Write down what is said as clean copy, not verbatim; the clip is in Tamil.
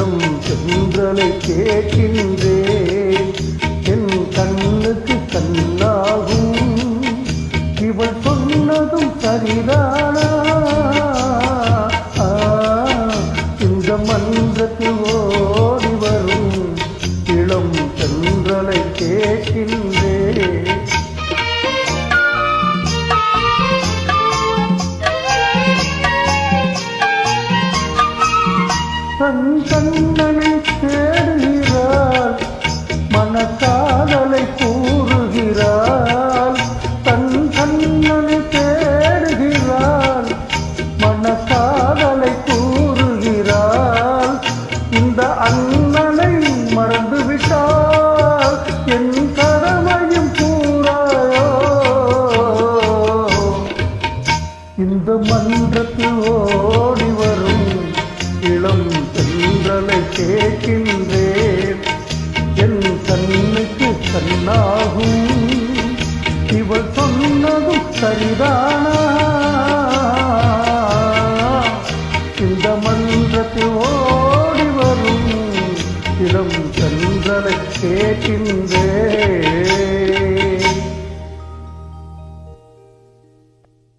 இளம் தென்றலை கேட்கின்றேன். என் கண்ணுக்கு கண்ணாகும் இவள் சொன்னதும் சரிதானா? இந்த மன்றத்தில் ஓடி வரும் இளம் தென்றலை கேட்கின்றேன். தன் கண்ணனை தேடுகிறாள், மனக்காதலை கூறுகிறாள். தன் கண்ணனை தேடுகிறாள், மனக்காதலை கூறுகிறாள். இந்த அண்ணனை மறந்துவிட்டாள், என் கடமையும் கூறாயோ? இந்த மன்றத்தில் ஓடி வரும் இளம் தென்றலை கேட்கின்றேன். என் கண்ணுக்கு கண்ணாகும் இவள் சொன்னதும் சரிதானா? இந்த மன்றத்தில் ஓடி வரும் இளம் தென்றலை கேட்கின்றேன்.